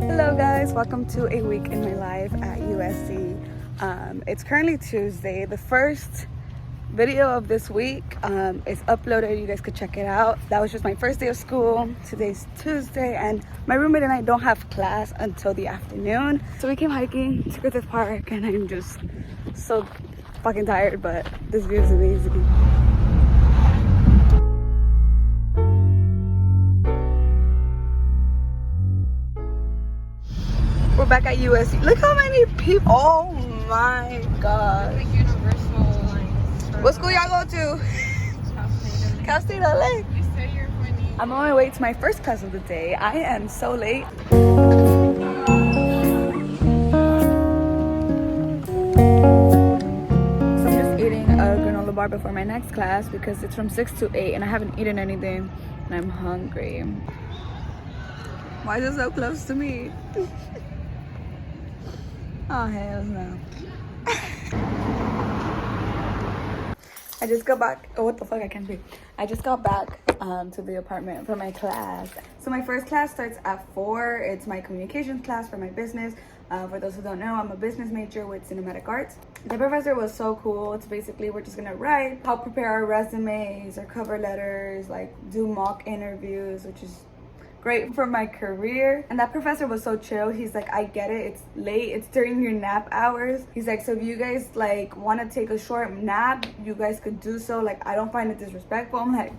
Hello guys, welcome to a week in my life at USC. It's currently Tuesday. The first video of this week is uploaded. You guys could check it out. That was just my first day of school. Today's Tuesday and my roommate and I don't have class until the afternoon. So we came hiking to go to the park and I'm just so fucking tired, but this view is amazing. We're back at USC. Look how many people. Oh my god. Like universal lines. What school y'all go to? Cal State LA. You say you're funny. I'm on my way to my first class of the day. I am so late. So I'm just eating a granola bar before my next class because it's from 6 to 8 and I haven't eaten anything and I'm hungry. Why is it so close to me? Oh, hell no. I just got back. Oh, what the fuck? I can't breathe. I just got back to the apartment for my class. So my first class starts at 4. It's my communications class for my business. For those who don't know, I'm a business major with cinematic arts. The professor was so cool. It's basically we're just gonna write, help prepare our resumes, our cover letters, like do mock interviews, which is great for my career. And that professor was so chill. He's like, I get it, it's late, it's during your nap hours. He's like, so if you guys like want to take a short nap, you guys could do so. Like, I don't find it disrespectful. I'm like,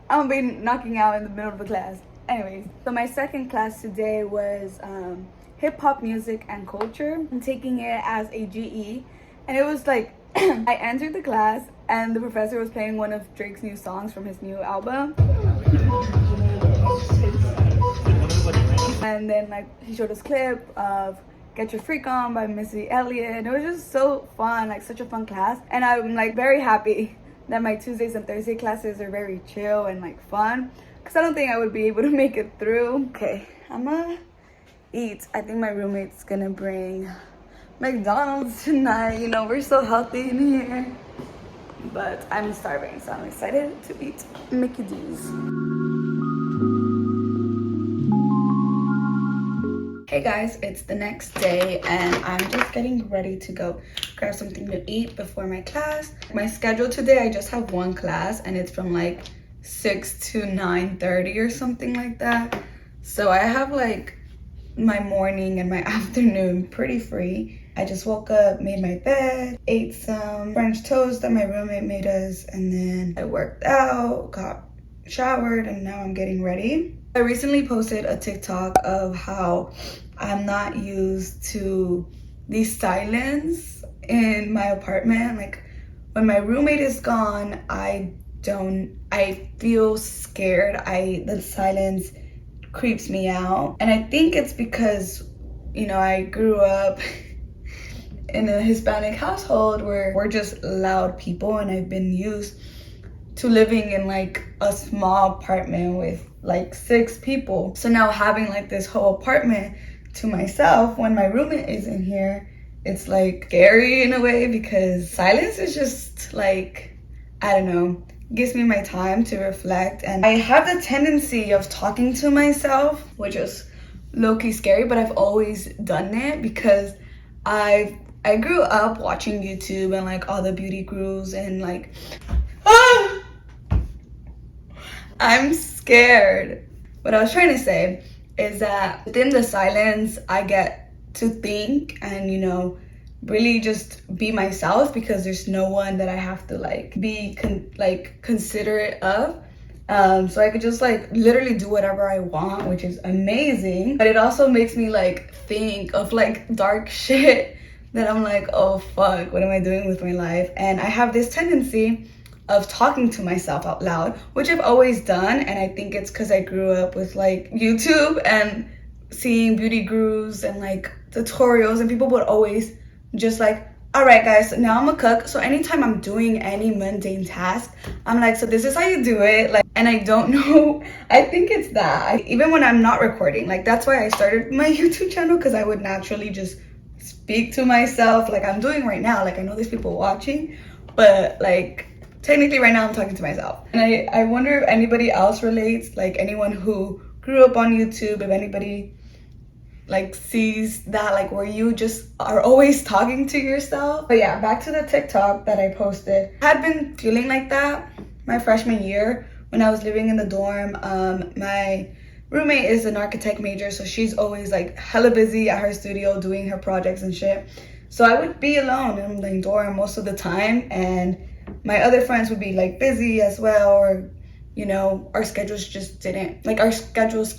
I'm gonna be knocking out in the middle of the class. Anyways, so my second class today was hip-hop music and culture. I'm taking it as a GE, and it was like I entered the class and the professor was playing one of Drake's new songs from his new album. And then like he showed us clip of Get Your Freak On by Missy Elliott, and it was just so fun, like such a fun class. And I'm like very happy that my Tuesdays and Thursday classes are very chill and like fun, because I don't think I would be able to make it through. Okay, I'm gonna eat. I think my roommate's gonna bring McDonald's tonight. You know, we're so healthy in here, but I'm starving, so I'm excited to eat Mickey D's. Hey guys, it's the next day and I'm just getting ready to go grab something to eat before my class. My schedule today, I just have one class and it's from like 6 to 9:30 or something like that. So I have like my morning and my afternoon pretty free. I just woke up, made my bed, ate some French toast that my roommate made us, and then I worked out, got showered, and now I'm getting ready. I recently posted a TikTok of how I'm not used to the silence in my apartment. Like when my roommate is gone, I feel scared. The silence creeps me out. And I think it's because, you know, I grew up in a Hispanic household where we're just loud people, and I've been used to living in like a small apartment with like 6 people. So now having like this whole apartment to myself when my roommate isn't here, it's like scary in a way, because silence is just like, I don't know, gives me my time to reflect. And I have the tendency of talking to myself, which is low-key scary, but I've always done it because I grew up watching YouTube and like all the beauty gurus and like I'm scared. What I was trying to say is that within the silence, I get to think and, you know, really just be myself, because there's no one that I have to like be considerate of. So I could just like literally do whatever I want, which is amazing. But it also makes me like think of like dark shit that I'm like, oh fuck, what am I doing with my life? And I have this tendency of talking to myself out loud, which I've always done. And I think it's because I grew up with like YouTube and seeing beauty gurus and like tutorials, and people would always just like, all right guys, so now I'm a cook, so anytime I'm doing any mundane task, I'm like, so this is how you do it. Like, and I don't know, I think it's that even when I'm not recording, like that's why I started my YouTube channel, because I would naturally just speak to myself like I'm doing right now. Like I know there's people watching, but like technically right now I'm talking to myself. And I wonder if anybody else relates, like anyone who grew up on YouTube, if anybody like sees that, like where you just are always talking to yourself. But yeah, back to the TikTok that I posted. I had been feeling like that my freshman year when I was living in the dorm. My roommate is an architect major, so she's always like hella busy at her studio doing her projects and shit. So I would be alone in the dorm most of the time, and my other friends would be like busy as well, or you know, our schedules just didn't, like our schedules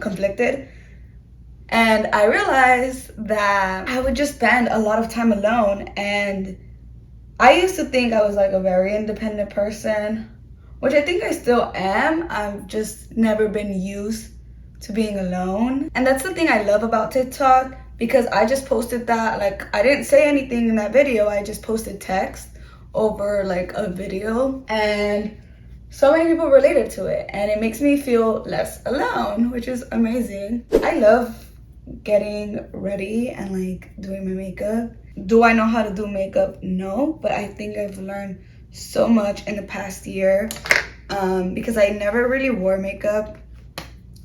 conflicted. And I realized that I would just spend a lot of time alone, and I used to think I was like a very independent person, which I think I still am. I've just never been used to being alone. And that's the thing I love about TikTok, because I just posted that, like I didn't say anything in that video, I just posted text over like a video, and so many people related to it, and it makes me feel less alone, which is amazing. I love getting ready and like doing my makeup. Do I know how to do makeup? No, but I think I've learned so much in the past year, because I never really wore makeup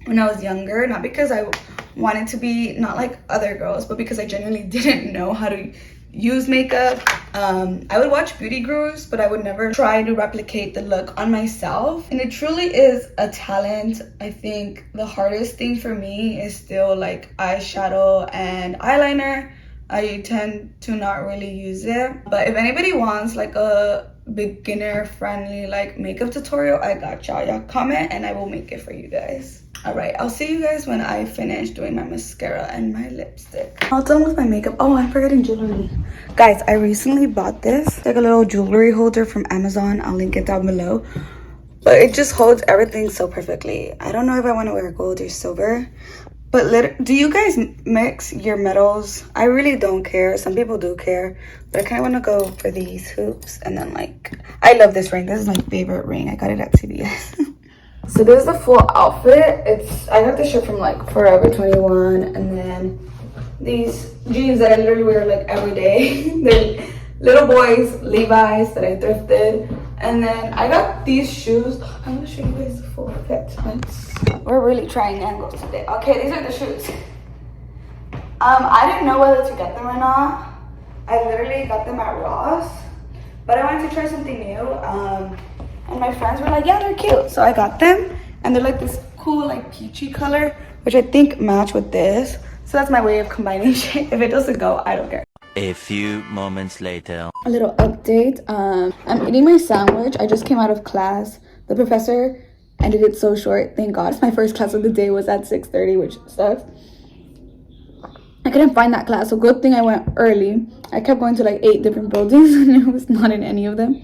when I was younger, not because I wanted to be not like other girls, but because I genuinely didn't know how to use makeup. I would watch beauty gurus, but I would never try to replicate the look on myself. And it truly is a talent. I think the hardest thing for me is still like eyeshadow and eyeliner. I tend to not really use it. But if anybody wants like a beginner friendly like makeup tutorial, I got y'all. Y'all comment and I will make it for you guys. All right, I'll see you guys when I finish doing my mascara and my lipstick. All done with my makeup. Oh, I'm forgetting jewelry. Guys, I recently bought this, like a little jewelry holder from Amazon. I'll link it down below. But it just holds everything so perfectly. I don't know if I want to wear gold or silver. But do you guys mix your metals? I really don't care. Some people do care. But I kind of want to go for these hoops. And then like, I love this ring. This is my favorite ring. I got it at CVS. So this is the full outfit. I got this shirt from like Forever 21, and then these jeans that I literally wear like every day. They're little boys Levi's that I thrifted, and then I got these shoes. I'm gonna show you guys the full fit. We're really trying angles today. Okay, these are the shoes. I didn't know whether to get them or not. I literally got them at Ross, but I wanted to try something new. And my friends were like, yeah, they're cute. So I got them, and they're like this cool like peachy color, which I think match with this. So that's my way of combining shit. If it doesn't go, I don't care. A few moments later. A little update. I'm eating my sandwich. I just came out of class. The professor ended it so short, thank God. My first class of the day was at 6:30, which sucks. I couldn't find that class, so good thing I went early. I kept going to like 8 different buildings and it was not in any of them.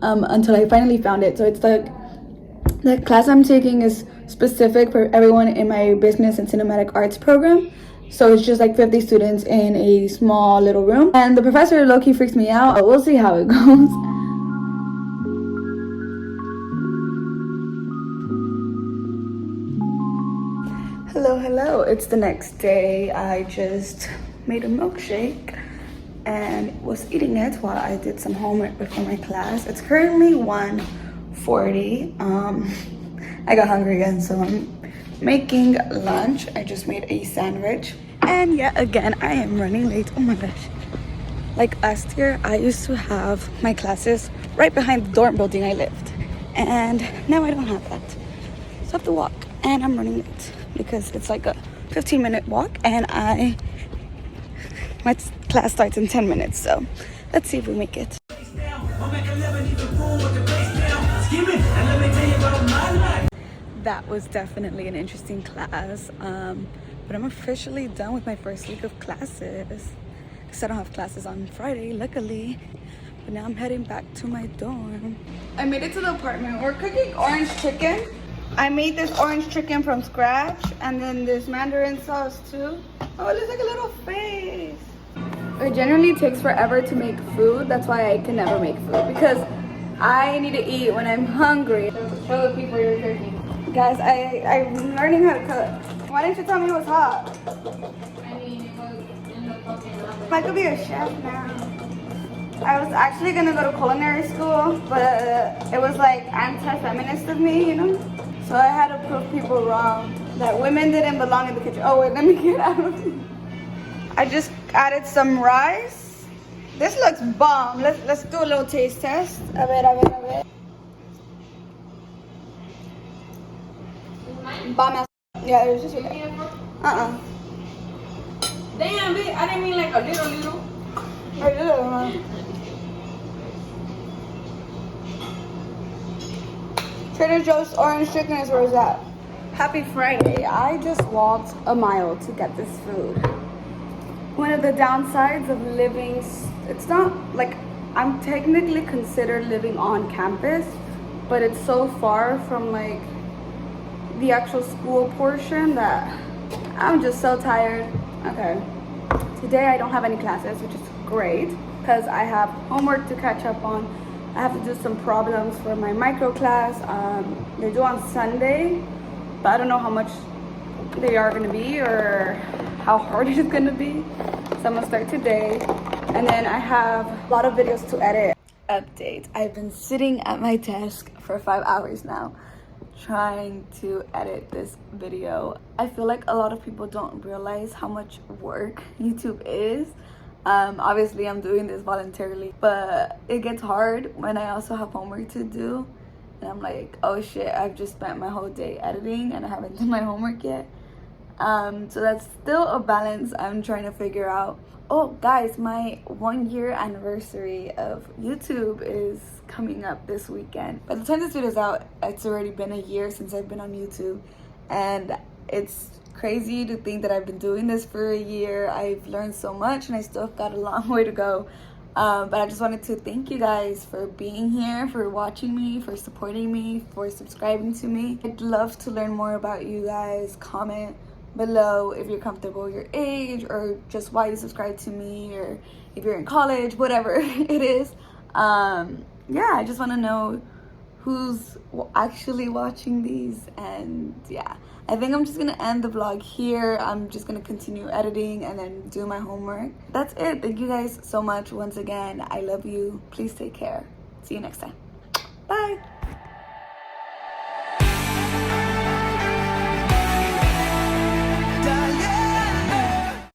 Until I finally found it. So it's like the class I'm taking is specific for everyone in my business and cinematic arts program. So it's just like 50 students in a small little room, and the professor low-key freaks me out, but we'll see how it goes. Hello, it's the next day. I just made a milkshake and was eating it while I did some homework before my class. It's currently 1:40. I got hungry again, so I'm making lunch. I just made a sandwich, and yet again I am running late. Oh my gosh. Like last year, I used to have my classes right behind the dorm building I lived, and now I don't have that. So I have to walk, and I'm running late because it's like a 15-minute walk, and my class starts in 10 minutes, so let's see if we make it. That was definitely an interesting class, but I'm officially done with my first week of classes, because I don't have classes on Friday, luckily. But now I'm heading back to my dorm. I made it to the apartment. We're cooking orange chicken. I made this orange chicken from scratch, and then this mandarin sauce too. Oh, it looks like a little face. It generally takes forever to make food. That's why I can never make food, because I need to eat when I'm hungry. Show the people you're cooking. Guys, I'm learning how to cook. Why didn't you tell me it was hot? I mean, it was in the fucking oven. I could be a chef now. I was actually gonna go to culinary school, but it was like anti-feminist of me, you know? So I had to prove people wrong. that women didn't belong in the kitchen. Oh wait, let me get out of here. I just added some rice. This looks bomb. Let's do a little taste test. A ver. Bomb ass. Yeah, it was just okay. Damn, bitch, I didn't mean like a little. Trader Joe's orange chicken is where it's at. Happy Friday. I just walked a mile to get this food. One of the downsides of living, it's not like I'm technically considered living on campus, but it's so far from like the actual school portion that I'm just so tired. Okay. Today I don't have any classes, which is great because I have homework to catch up on. I have to do some problems for my micro class. They do on Sunday, but I don't know how much they are going to be or how hard it is going to be. So I'm going to start today. And then I have a lot of videos to edit. Update. I've been sitting at my desk for 5 hours now trying to edit this video. I feel like a lot of people don't realize how much work YouTube is. Obviously I'm doing this voluntarily, but it gets hard when I also have homework to do and I'm like, oh shit, I've just spent my whole day editing and I haven't done my homework yet. So that's still a balance I'm trying to figure out. Oh guys, my 1 year anniversary of YouTube is coming up this weekend. By the time this video is out, it's already been a year since I've been on YouTube, and it's crazy to think that I've been doing this for a year. I've learned so much and I still got a long way to go. But I just wanted to thank you guys for being here, for watching me, for supporting me, for subscribing to me. I'd love to learn more about you guys. Comment below if you're comfortable your age or just why you subscribe to me, or if you're in college, whatever it is. Yeah, I just want to know who's actually watching these. And yeah, I think I'm just gonna end the vlog here. I'm just gonna continue editing and then do my homework. That's it. Thank you guys so much once again. I love you. Please take care. See you next time. Bye.